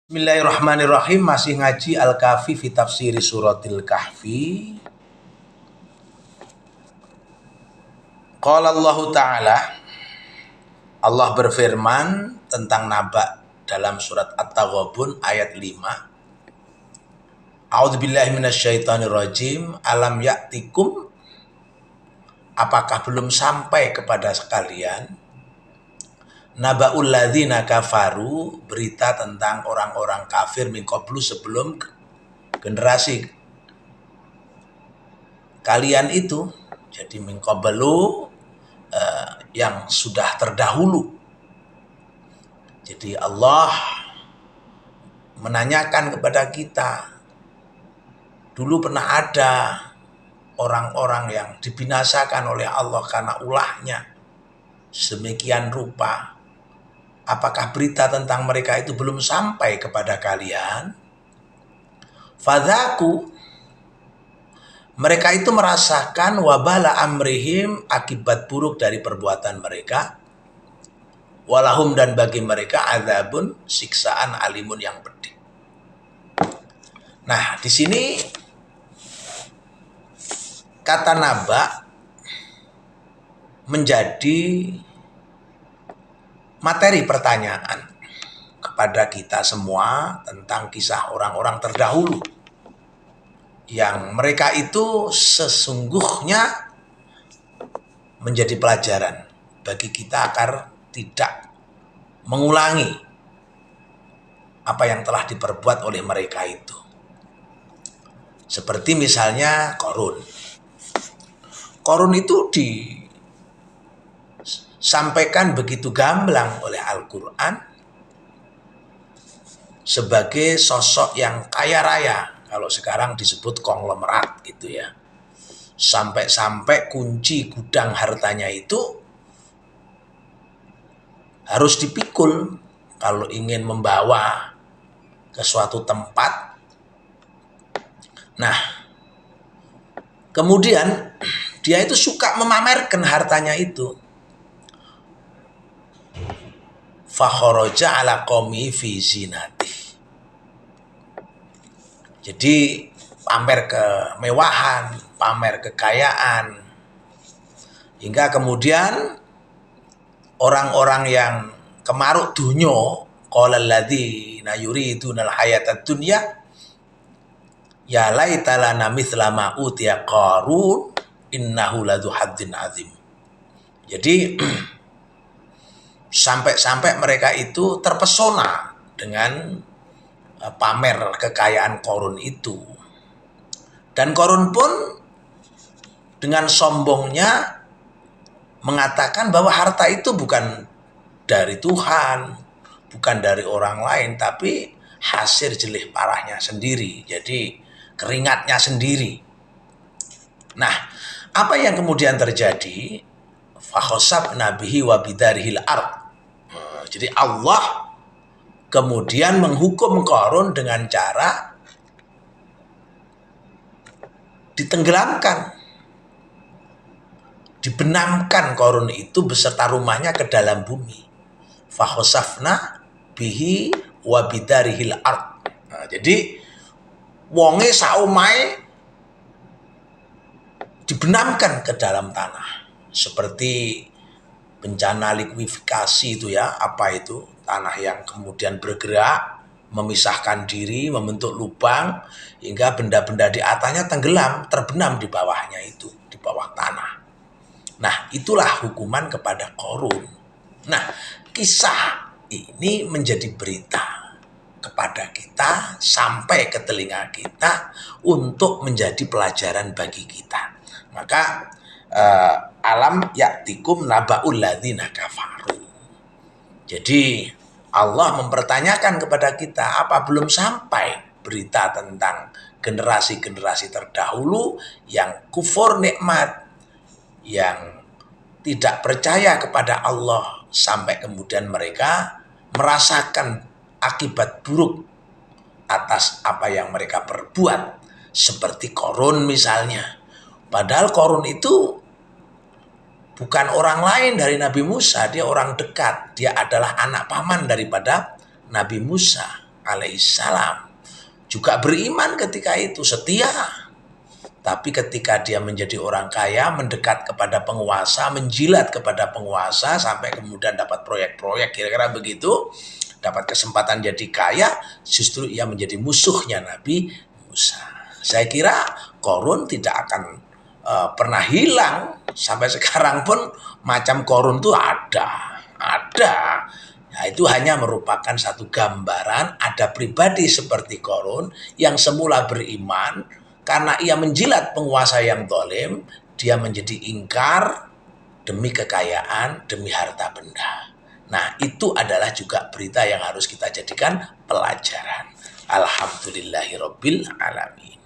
Bismillahirrahmanirrahim. Masih ngaji Al-Kahfi fi tafsiri suratil Kahfi. Qala Allah Ta'ala, Allah berfirman tentang naba dalam surat At-Taghabun ayat 5. A'udzubillahi minasyaitonirrajim. Alam ya'tikum, apakah belum sampai kepada sekalian naba'ul ladzina kafaru, berita tentang orang-orang kafir min qablu, sebelum generasi kalian itu. Jadi min qablu yang sudah terdahulu. Jadi Allah menanyakan kepada kita, dulu pernah ada orang-orang yang dibinasakan oleh Allah karena ulahnya sedemikian rupa. Apakah berita tentang mereka itu belum sampai kepada kalian? Fadzaku, mereka itu merasakan wabala amrihim, akibat buruk dari perbuatan mereka. Walahum, dan bagi mereka adzabun, siksaan alimun yang pedih. Nah, di sini kata naba menjadi materi pertanyaan kepada kita semua tentang kisah orang-orang terdahulu, yang mereka itu sesungguhnya menjadi pelajaran bagi kita agar tidak mengulangi apa yang telah diperbuat oleh mereka itu. Seperti misalnya Qarun. Qarun itu disampaikan begitu gamblang oleh Al-Quran sebagai sosok yang kaya raya. Kalau sekarang disebut konglomerat gitu ya. Sampai-sampai kunci gudang hartanya itu harus dipikul kalau ingin membawa ke suatu tempat. Nah, kemudian dia itu suka memamerkan hartanya itu. Fakharaja ala qaumi fi zinati. Jadi pamer kemewahan, pamer kekayaan, hingga kemudian orang-orang yang kemaruk dunyo, qala alladzina yuridunal hayatad dunya ya laita lana mithla ma utiya Qarun innahu ladzu hadzin azim. Jadi sampai-sampai mereka itu terpesona dengan pamer kekayaan Qarun itu. Dan Qarun pun dengan sombongnya mengatakan bahwa harta itu bukan dari Tuhan, bukan dari orang lain, tapi hasil jelih parahnya sendiri. Jadi keringatnya sendiri. Nah, apa yang kemudian terjadi? Fakhosabna bihi wa bidarihil ard. Jadi Allah kemudian menghukum Qarun dengan cara ditenggelamkan, dibenamkan Qarun itu beserta rumahnya ke dalam bumi. Fakhosafna bihi wa bidarihil ard. Jadi wonge saumai dibenamkan ke dalam tanah. Seperti bencana likuifikasi itu ya, apa itu? Tanah yang kemudian bergerak, memisahkan diri, membentuk lubang, hingga benda-benda di atasnya tenggelam, terbenam di bawahnya itu, di bawah tanah. Nah, itulah hukuman kepada Qarun. Nah, kisah ini menjadi berita kepada kita, sampai ke telinga kita, untuk menjadi pelajaran bagi kita. Maka alam ya'tikum naba'ul ladzina kafaru. Jadi Allah mempertanyakan kepada kita, apa belum sampai berita tentang generasi-generasi terdahulu yang kufur nikmat, yang tidak percaya kepada Allah, sampai kemudian mereka merasakan akibat buruk atas apa yang mereka perbuat. Seperti Qarun misalnya. Padahal Qarun itu bukan orang lain dari Nabi Musa, dia orang dekat. Dia adalah anak paman daripada Nabi Musa. alaihissalam juga beriman ketika itu, setia. Tapi ketika dia menjadi orang kaya, mendekat kepada penguasa, menjilat kepada penguasa, sampai kemudian dapat proyek-proyek, kira-kira begitu, dapat kesempatan jadi kaya, justru ia menjadi musuhnya Nabi Musa. Saya kira Korun tidak akan pernah hilang. Sampai sekarang pun macam Korun itu ada. Nah, itu hanya merupakan satu gambaran ada pribadi seperti Korun yang semula beriman. Karena ia menjilat penguasa yang zalim, dia menjadi ingkar demi kekayaan, demi harta benda. Nah, itu adalah juga berita yang harus kita jadikan pelajaran. Alhamdulillahirabbil alamin.